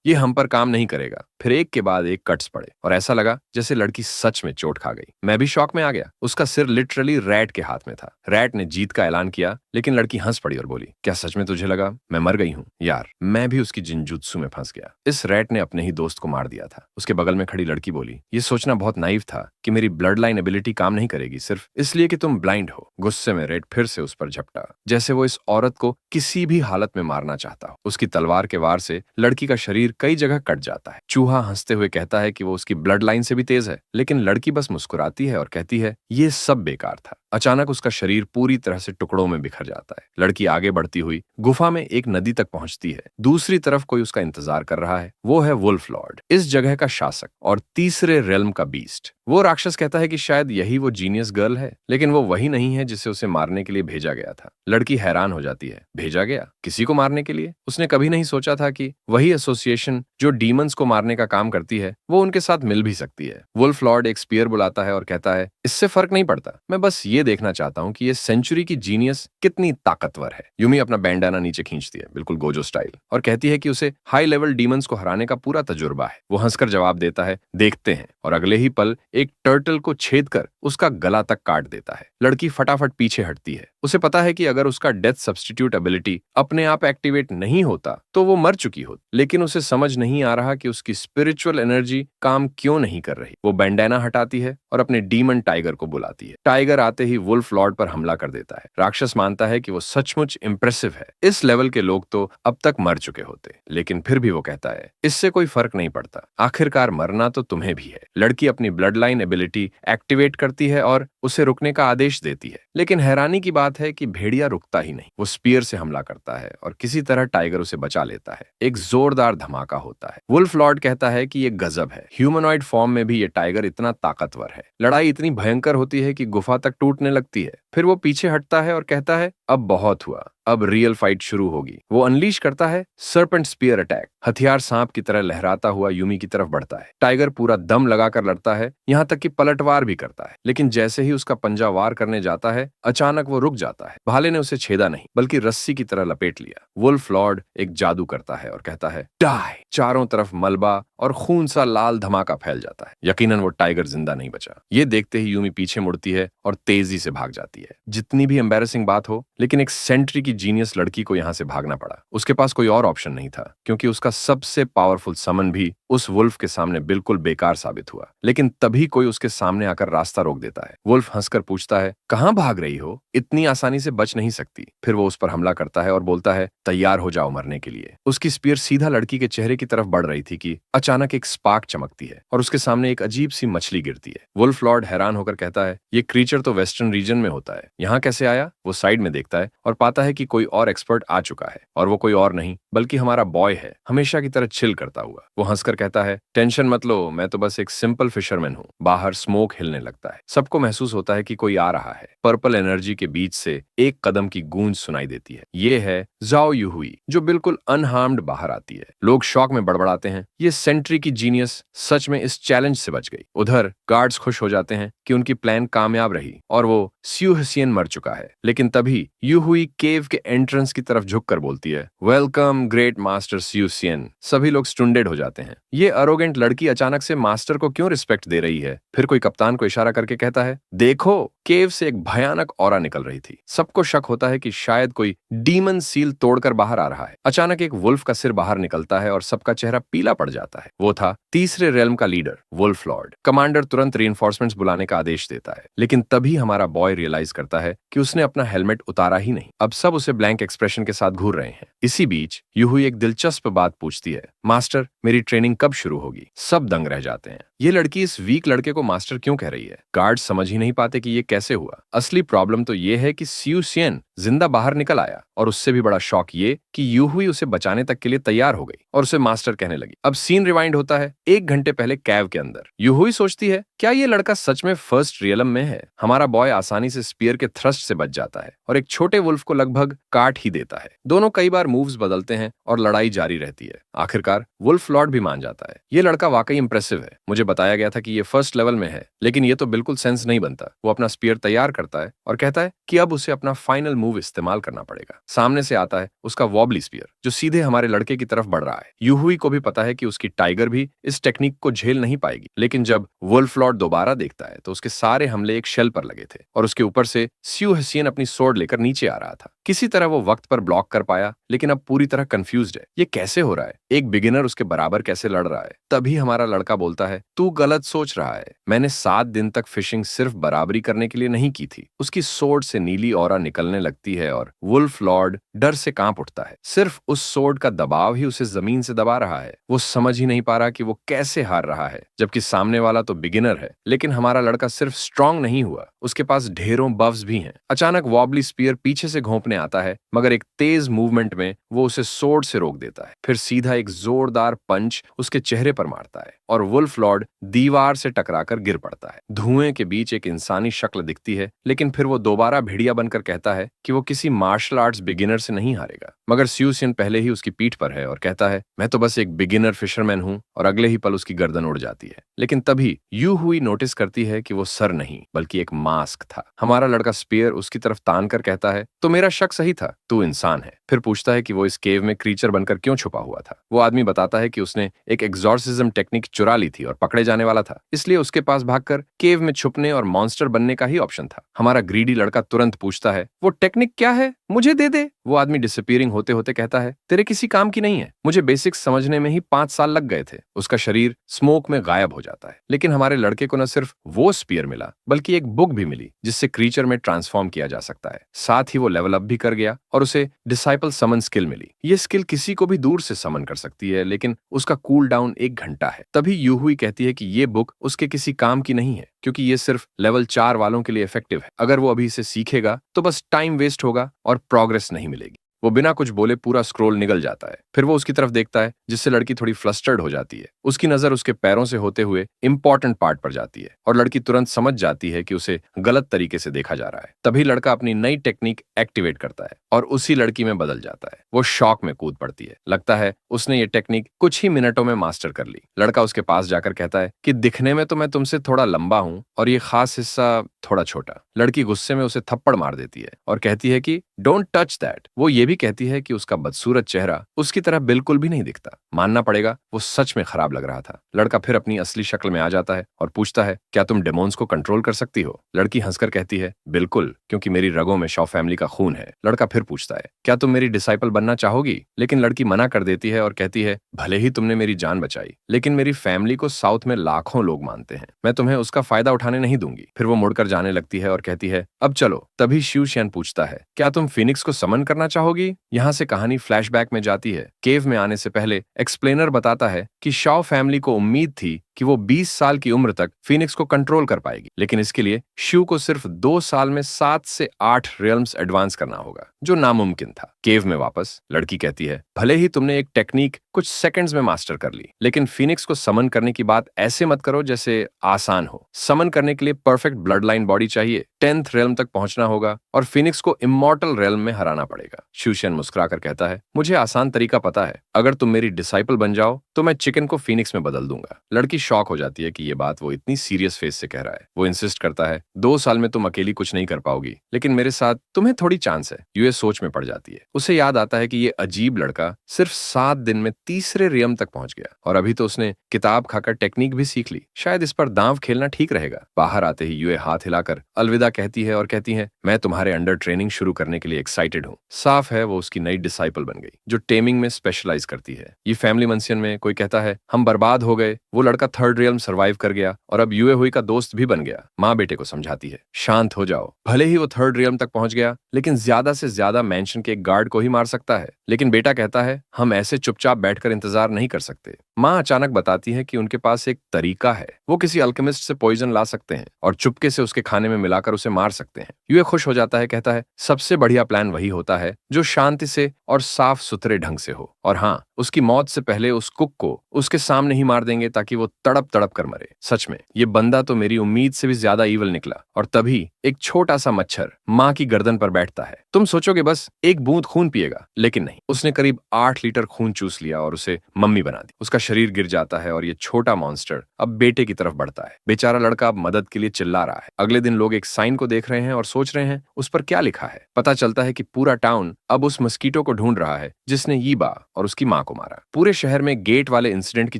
ये हम पर काम नहीं करेगा। फिर एक के बाद एक कट्स पड़े और ऐसा लगा जैसे लड़की सच में चोट खा गई। मैं भी शॉक में आ गया। उसका सिर लिटरली रैट के हाथ में था। रैट ने जीत का ऐलान किया, लेकिन लड़की हंस पड़ी और बोली, क्या सच में तुझे लगा मैं मर गई हूँ? यार, मैं भी उसकी जिनजुत्सु में फंस गया। इस रैट ने अपने ही दोस्त को मार दिया था। उसके बगल में खड़ी लड़की बोली, ये सोचना बहुत नाइव था कि मेरी ब्लड लाइन एबिलिटी काम नहीं करेगी सिर्फ इसलिए कि तुम ब्लाइंड हो। गुस्से में रैट फिर से उस पर झपटा, जैसे वो इस औरत को किसी भी हालत में मारना चाहता हो। उसकी तलवार के वार से लड़की का शरीर कई जगह कट जाता है। चूहा हंसते हुए कहता है कि वो उसकी ब्लड लाइन से भी तेज है, लेकिन लड़की बस मुस्कुराती है और कहती है, ये सब बेकार था। अचानक उसका शरीर पूरी तरह से टुकड़ों में बिखर जाता है। लड़की आगे बढ़ती हुई गुफा में एक नदी तक पहुंचती है। दूसरी तरफ कोई उसका इंतजार कर रहा है। वो है वुल्फ लॉर्ड, इस जगह का शासक और तीसरे रेल्म का बीस्ट। वो राक्षस कहता है कि शायद यही वो जीनियस गर्ल है, लेकिन वो वही नहीं है जिसे उसे मारने के लिए भेजा गया था। लड़की हैरान हो जाती है, भेजा गया किसी को मारने के लिए? उसने कभी नहीं सोचा था कि वही एसोसिएशन जो डीमंस को मारने का काम करती है, वो उनके साथ मिल भी सकती है। वुल्फ लॉर्ड एक स्पीयर बुलाता है और कहता है, इससे फर्क नहीं पड़ता, मैं बस ये देखना चाहता हूँ कि ये सेंचुरी की जीनियस कितनी ताकतवर है। यूमी अपना बैंडाना नीचे खींचती है, बिल्कुल गोजो स्टाइल, और कहती है कि उसे हाई लेवल डीमंस को हराने का पूरा तजुर्बा है। वो हंसकर जवाब देता है, देखते हैं, और अगले ही पल एक टर्टल को छेद कर उसका गला तक काट देता है। लड़की फटाफट पीछे हटती है। उसे पता है कि अगर उसका डेथ सब्स्टिट्यूट एबिलिटी अपने आप एक्टिवेट नहीं होता तो वो मर चुकी होती, लेकिन उसे समझ नहीं आ रहा कि उसकी स्पिरिचुअल एनर्जी काम क्यों नहीं कर रही। वो बैंडाना हटाती है और अपने डीमन टाइगर को बुलाती है। टाइगर आते ही वुल्फ लॉर्ड पर हमला कर देता है। राक्षस मानता है कि वो सचमुच इंप्रेसिव है। इस लेवल के लोग तो अब तक मर चुके होते, लेकिन फिर भी वो कहता है, इससे कोई फर्क नहीं पड़ता, आखिरकार मरना तो तुम्हें भी है। लड़की अपनी ब्लड लाइन एबिलिटी एक्टिवेट करती है और उसे रुकने का आदेश देती है, लेकिन हैरानी की बात है कि भेड़िया रुकता ही नहीं। वो स्पीयर से हमला करता है और किसी तरह टाइगर उसे बचा लेता है। एक जोरदार धमाका होता है। वुल्फ लॉर्ड कहता है कि ये गजब है, ह्यूमनॉइड फॉर्म में भी ये टाइगर इतना ताकतवर है। लड़ाई इतनी भयंकर होती है कि गुफा तक टूटने लगती है। फिर वो पीछे हटता है और कहता है, अब बहुत हुआ, अब रियल फाइट शुरू होगी। वो अनलीश करता है सर्पेंट स्पीयर अटैक। हथियार सांप की तरह लहराता हुआ यूमी की तरफ बढ़ता है। टाइगर पूरा दम लगाकर लड़ता है, यहाँ तक कि पलटवार भी करता है, लेकिन जैसे ही उसका पंजा वार करने जाता है, अचानक वो रुक जाता है। भाले ने उसे छेदा नहीं, बल्कि रस्सी की तरह लपेट लिया। वुल्फ लॉर्ड एक जादू करता है और कहता है, डाई। चारों तरफ मलबा और खून सा लाल धमाका फैल जाता है। यकीनन वो टाइगर जिंदा नहीं बचा। ये देखते ही यूमी पीछे मुड़ती है और तेजी से भाग जाती है। जितनी भी एम्बैरेसिंग बात हो, लेकिन एक सेंट्री की जीनियस लड़की को यहाँ से भागना पड़ा। उसके पास कोई और ऑप्शन नहीं था, क्योंकि उसका सबसे पावरफुल समन भी उस वुल्फ के सामने बिल्कुल बेकार साबित हुआ। लेकिन तभी कोई उसके सामने आकर रास्ता रोक देता है। वुल्फ हंसकर पूछता है, कहाँ भाग रही हो? इतनी आसानी से बच नहीं सकती। फिर वो उस पर हमला करता है और बोलता है, तैयार हो जाओ मरने के लिए। उसकी स्पीयर सीधा लड़की के चेहरे की तरफ बढ़ रही थी कि अचानक एक स्पार्क चमकती है और उसके सामने एक अजीब सी मछली गिरती है। वुल्फ लॉर्ड हैरान होकर कहता है, ये क्रीचर तो वेस्टर्न रीजन में होता है, यहाँ कैसे आया? वो साइड में देखता है और पाता है कि कोई और एक्सपर्ट आ चुका है, और वो कोई और नहीं बल्कि हमारा बॉय है, हमेशा की तरह चिल करता हुआ। वो हंसकर कहता है, टेंशन मत लो, मैं तो बस एक सिंपल फिशरमैन हूँ। बाहर स्मोक हिलने लगता है। सबको महसूस होता है कि कोई आ रहा है। पर्पल एनर्जी के बीच से एक कदम की गूंज सुनाई देती है। ये है जाओ युहुई, जो बिल्कुल अनहार्म्ड बाहर आती है। लोग शॉक में बड़बड़ाते हैं, ये सेंट्री की जीनियस सच में इस चैलेंज से बच गई। उधर गार्ड्स खुश हो जाते हैं कि उनकी प्लान कामयाब रही और वो स्यू हसीन मर चुका है। लेकिन तभी यू हुई केव के एंट्रेंस की तरफ झुककर बोलती है, वेलकम ग्रेट मास्टर स्यू सियन। सभी लोग स्टुंडेड हो जाते हैं। ये अरोगेंट लड़की अचानक से मास्टर को क्यों रिस्पेक्ट दे रही है? फिर कोई कप्तान को इशारा करके कहता है, देखो, केव से एक भयानक ऑरा निकल रही थी। सबको शक होता है कि शायद कोई डीमन सील तोड़कर बाहर आ रहा है। अचानक एक वुल्फ का सिर बाहर निकलता है और सबका चेहरा पीला पड़ जाता है। वो था तीसरे रेल्म का लीडर वुल्फ लॉर्ड। कमांडर तुरंत रीइंफोर्समेंट्स बुलाने का आदेश देता है, लेकिन तभी हमारा बॉय रियलाइज करता है कि उसने अपना हेलमेट उतारा ही नहीं। अब सब उसे ब्लैंक एक्सप्रेशन के साथ घूर रहे हैं। इसी बीच यूहुई एक दिलचस्प बात पूछती है, मास्टर, मेरी ट्रेनिंग कब शुरू होगी? सब दंग रह जाते हैं। ये लड़की इस वीक लड़के को मास्टर क्यों कह रही है? गार्ड समझ ही नहीं पाते कि ये कैसे हुआ। असली प्रॉब्लम तो ये है कि स्यू सियन जिंदा बाहर निकल आया, और उससे भी बड़ा शॉक ये कि यूहुई उसे बचाने तक के लिए तैयार हो गई और उसे मास्टर कहने लगी। अब सीन रिवाइंड होता है 1 घंटे पहले कैव के अंदर। यूहुई सोचती है, क्या ये लड़का सच में फर्स्ट रियलम में है? हमारा बॉय आसानी से स्पीयर के थ्रस्ट से बच जाता है और एक छोटे वुल्फ को लगभग काट ही देता है। दोनों कई बार मूव्स बदलते हैं और लड़ाई जारी रहती है। आखिरकार वुल्फ लॉर्ड भी मान जाता है। ये लड़का वाकई इंप्रेसिव है। मुझे बताया गया था कि ये फर्स्ट लेवल में है, लेकिन ये तो बिल्कुल सेंस नहीं बनता। वो अपना स्पीयर तैयार करता है और कहता है कि अब उसे अपना फाइनल मूव इस्तेमाल करना पड़ेगा। सामने से आता है उसका वॉबली स्पीयर, जो सीधे हमारे लड़के की तरफ बढ़ रहा है। यूहुई को भी पता है कि उसकी टाइगर भी इस टेक्निक को झेल नहीं पाएगी, लेकिन जब वुल्फ लॉर्ड दोबारा देखता है तो उसके सारे हमले एक शेल पर लगे थे और उसके ऊपर से स्यू हसीन अपनी सोर्ड लेकर नीचे आ रहा था। किसी तरह वो वक्त पर ब्लॉक कर पाया, लेकिन अब पूरी तरह कंफ्यूज्ड है। ये कैसे हो रहा है? एक बिगिनर उसके बराबर कैसे लड़ रहा है? तभी हमारा लड़का बोलता है, तू गलत सोच रहा है। मैंने 7 दिन तक फिशिंग सिर्फ बराबरी करने के लिए नहीं की थी। उसकी सोर्ड से नीली ऑरा निकलने लगती है और वुल्फ लॉर्ड डर से कांप उठता है। सिर्फ उस सोर्ड का दबाव ही उसे जमीन से दबा रहा है। वो समझ ही नहीं पा रहा कि वो कैसे हार रहा है, जबकि सामने वाला तो बिगिनर है। लेकिन हमारा लड़का सिर्फ स्ट्रांग नहीं हुआ, उसके पास ढेरों बफ्स भी हैं। अचानक वॉबली स्पीयर पीछे से घोंपने आता है, मगर एक तेज मूवमेंट में वो उसे सोर्ड से रोक देता है। फिर सीधा एक जोरदार पंच उसके चेहरे पर मारता है और वुल्फ लॉर्ड दीवार से टकराकर गिर पड़ता है। धुएं के बीच एक इंसानी शक्ल दिखती है, लेकिन फिर वो दोबारा भेड़िया बनकर कहता है कि वो किसी मार्शल आर्ट्स बिगिनर से नहीं हारेगा। मगर स्यू सियन पहले ही उसकी पीठ पर है और कहता है, मैं तो बस एक बिगिनर फिशरमैन हूं, और अगले ही पल उसकी गर्दन उड़ जाती है। लेकिन तभी यू हुई नोटिस करती है कि वो सर नहीं बल्कि एक मास्क था। हमारा लड़का स्पीयर उसकी तरफ तान कर कहता है, तो मेरा शक सही था, तू इंसान है। फिर पूछता है कि वो इस केव में क्रीचर बनकर क्यों छुपा हुआ था। वो आदमी बताता है कि उसने एक एग्जॉर्सिज्म टेक्निक चुरा ली थी और पकड़े जाने वाला था, इसलिए उसके पास भागकर केव में छुपने और मॉन्स्टर बनने का ही ऑप्शन था। हमारा ग्रीडी लड़का तुरंत पूछता है, वो टेक्निक क्या है, मुझे दे दे। वो आदमी डिसअपीयरिंग होते होते कहता है, तेरे किसी काम की नहीं है, मुझे बेसिक्स समझने में ही 5 साल लग गए थे। उसका शरीर स्मोक में गायब हो जाता है। लेकिन हमारे लड़के को न सिर्फ वो स्पीयर मिला, बल्कि एक बुक भी मिली जिससे क्रीचर में ट्रांसफॉर्म किया जा सकता है। साथ ही वो लेवल अप भी कर गया और उसे डिसाइपल समन स्किल मिली। ये स्किल किसी को भी दूर से समन कर सकती है, लेकिन उसका कूल डाउन 1 घंटा है। तभी यूहुई कहती है कि ये बुक उसके किसी काम की नहीं है, क्योंकि ये सिर्फ लेवल 4 वालों के लिए इफेक्टिव है। अगर वो अभी इसे सीखेगा तो बस टाइम वेस्ट होगा और प्रोग्रेस नहीं मिलेगी। वो बिना कुछ बोले पूरा स्क्रोल निगल जाता है। फिर वो उसकी तरफ देखता है, जिससे लड़की थोड़ी फ्लस्टर्ड हो जाती है। उसकी नजर उसके पैरों से होते हुए इंपॉर्टेंट पार्ट पर जाती है और लड़की तुरंत समझ जाती है कि उसे गलत तरीके से देखा जा रहा है। तभी लड़का अपनी नई टेक्निक एक्टिवेट करता है और उसी लड़की में बदल जाता है। वो शॉक में कूद पड़ती है। लगता है उसने ये टेक्निक कुछ ही मिनटों में मास्टर कर ली। लड़का उसके पास जाकर कहता है कि दिखने में तो मैं तुमसे थोड़ा लंबा हूं और ये खास हिस्सा थोड़ा छोटा। लड़की गुस्से में उसे थप्पड़ मार देती है और कहती है कि डोंट टच दैट। वो ये भी कहती है कि उसका बदसूरत चेहरा उसकी तरह बिल्कुल भी नहीं दिखता। मानना पड़ेगा, वो सच में खराब लग रहा था। लड़का फिर अपनी असली शक्ल में आ जाता है और पूछता है, क्या तुम डेमोन्स को कंट्रोल कर सकती हो? लड़की हंसकर कहती है, बिल्कुल, क्योंकि मेरी रगों में शॉ फैमिली का खून है। लड़का फिर पूछता है, क्या तुम मेरी डिसाइपल बनना चाहोगी? लेकिन लड़की मना कर देती है और कहती है, भले ही तुमने मेरी जान बचाई, लेकिन मेरी फैमिली को साउथ में लाखों लोग मानते हैं। मैं तुम्हें उसका फायदा उठाने नहीं दूंगी। फिर वो मुड़कर जाने लगती है और कहती है, अब चलो। तभी शिव शियन पूछता है, क्या तुम फिनिक्स को समन करना चाहोगी? यहाँ से कहानी फ्लैशबैक में जाती है। केव में आने से पहले एक्सप्लेनर बताता है कि शॉ फैमिली को उम्मीद थी कि वो 20 साल की उम्र तक फिनिक्स को कंट्रोल कर पाएगी, लेकिन इसके लिए शिव को सिर्फ 2 साल में 7 से 8 रियल्म्स एडवांस करना होगा, जो नामुमकिन था। केव में वापस लड़की कहती है, भले ही तुमने एक टेक्निक कुछ सेकंड्स में मास्टर कर ली, लेकिन फिनिक्स को समन करने की बात ऐसे मत करो जैसे आसान हो। समन करने के लिए परफेक्ट ब्लड लाइन बॉडी चाहिए, 10th रेल्म तक पहुंचना होगा और फिनिक्स को इमॉर्टल रेल्म में हराना पड़ेगा। शिवशियन मुस्कुराकर कहता है, मुझे आसान तरीका पता है, अगर तुम मेरी डिसाइपल बन जाओ तो मैं चिकन को फिनिक्स में बदल दूंगा। लड़की शॉक हो जाती है कि ये बात वो इतनी सीरियस फेस से कह रहा है। वो इंसिस्ट करता है, 2 साल में तुम अकेली कुछ नहीं कर पाओगी, लेकिन मेरे साथ तुम्हें थोड़ी चांस है। यूए सोच में पड़ जाती है। उसे याद आता है कि ये अजीब लड़का सिर्फ 7 दिन में तीसरे रियम तक पहुंच गया और अभी तो उसने किताब खाकर टेक्निक भी सीख ली। शायद इस पर दांव खेलना ठीक रहेगा। बाहर आते ही यूए हाथ हिलाकर अलविदा कहती है और कहती है, मैं तुम्हारे अंडर ट्रेनिंग शुरू करने के लिए एक्साइटेड हूँ। साफ है वो उसकी नई डिसाइपल बन गई जो टेमिंग में स्पेशलाइज करती है। ये फैमिली मंसियन में कोई कहता है, हम बर्बाद हो गए, वो लड़का 3rd रियम सर्वाइव कर गया और अब यूए हुई का दोस्त भी बन गया। माँ बेटे को समझाती है, शांत हो जाओ। भले ही वो 3rd रियम तक पहुंच गया, लेकिन ज्यादा से ज्यादा मेंशन के एक गार्ड को ही मार सकता है। लेकिन बेटा कहता है, हम ऐसे चुपचाप बैठकर इंतजार नहीं कर सकते। माँ अचानक बताती है कि उनके पास एक तरीका है, वो किसी अल्केमिस्ट से पॉइजन ला सकते हैं और चुपके से उसके खाने में मिलाकर उसे मार सकते हैं। यूए खुश हो जाता है, कहता है, सबसे बढ़िया प्लान वही होता है जो शांति से और साफ सुथरे ढंग से हो। और हाँ, उसकी मौत से पहले उस कुक को उसके सामने ही मार देंगे ताकि वो तड़प तड़प कर मरे। सच में ये बंदा तो मेरी उम्मीद से भी ज्यादा ईवल निकला। और तभी एक छोटा सा मच्छर माँ की गर्दन पर बैठता है। तुम सोचोगे बस एक बूंद खून पिएगा, लेकिन नहीं, उसने करीब 8 लीटर खून चूस लिया और उसे मम्मी बना दी। उसका शरीर गिर जाता है और ये छोटा मॉन्स्टर अब बेटे की तरफ बढ़ता है। बेचारा लड़का अब मदद के लिए चिल्ला रहा है। अगले दिन लोग एक साइन को देख रहे हैं और सोच रहे हैं उस पर क्या लिखा है। पता चलता है कि पूरा टाउन अब उस मस्कीटो को ढूंढ रहा है जिसने यीबा और उसकी माँ को मारा। पूरे शहर में गेट वाले इंसिडेंट की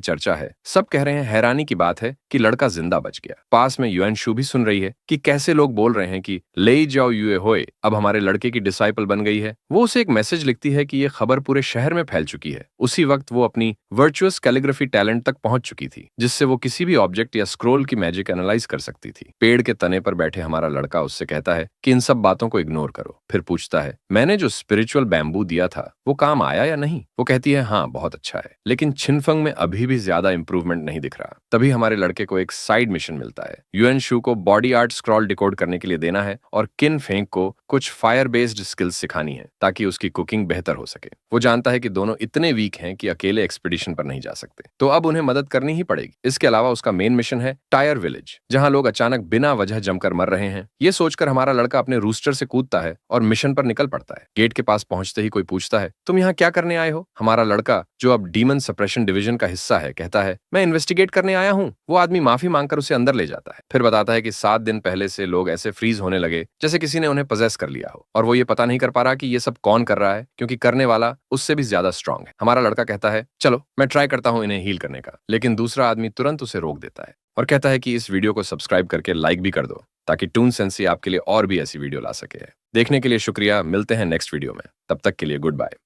चर्चा है। सब कह रहे हैं हैरानी की बात है कि लड़का जिंदा बच गया। पास में युएन शू भी सुन रही है कि कैसे लोग बोल रहे हैं कि ले जाओ यूए होए अब हमारे लड़के की डिसाइपल बन गई है। वो उसे एक मैसेज लिखती है कि ये खबर पूरे शहर में फैल चुकी है। उसी वक्त वो अपनी वर्चुअस कैलीग्राफी टैलेंट तक पहुंच चुकी थी, जिससे वो किसी भी ऑब्जेक्ट या स्क्रोल की मैजिक एनालाइज कर सकती थी। पेड़ के तने पर बैठे हमारा लड़का उससे कहता है कि इन सब बातों को इग्नोर करो। फिर पूछता है, मैंने जो स्पिरिचुअल बैम्बू दिया था वो काम आया या नहीं? वो कहती है, हाँ बहुत अच्छा है, लेकिन छिनफंग में अभी भी ज्यादा इंप्रूवमेंट नहीं दिख रहा। तभी हमारे लड़के को एक साइड मिशन मिलता है। युएन शू को बॉडी आर्ट स्क्रॉल डिकोड करने के लिए देना है और किन फेंग को कुछ फायर बेस्ड स्किल्स सिखानी है ताकि उसकी कुकिंग बेहतर हो सके। वो जानता है कि दोनों इतने वीक हैं कि अकेले एक्सपीडिशन पर नहीं जा सकते, तो अब उन्हें मदद करनी ही पड़ेगी। इसके अलावा उसका मेन मिशन है टायर विलेज, जहां लोग अचानक बिना वजह जमकर मर रहे हैं। ये सोचकर हमारा लड़का अपने रूस्टर से कूदता है और मिशन पर निकल पड़ता है। गेट के पास पहुंचते ही कोई पूछता है, तुम यहाँ क्या करने आए हो? हमारा लड़का, जो अब डीमन सप्रेशन डिवीजन का हिस्सा है, कहता है, मैं इन्वेस्टिगेट करने आया हूँ। वो आदमी माफी मांगकर उसे अंदर ले जाता है। फिर बताता है कि 7 दिन पहले से लोग ऐसे फ्रीज होने लगे जैसे किसी ने उन्हें पजेस कर लिया हो, और वो ये पता नहीं कर पा रहा कि ये सब कौन कर रहा है, क्योंकि करने वाला उससे भी ज्यादा स्ट्रांग है। हमारा लड़का कहता है, चलो मैं ट्राई करता हूँ इन्हें हील करने का, लेकिन दूसरा आदमी तुरंत उसे रोक देता है और कहता है कि इस वीडियो को सब्सक्राइब करके लाइक भी कर दो ताकि टून सेंसी आपके लिए और भी ऐसी वीडियो ला सके। देखने के लिए शुक्रिया। मिलते हैं नेक्स्ट वीडियो में, तब तक के लिए गुड बाय।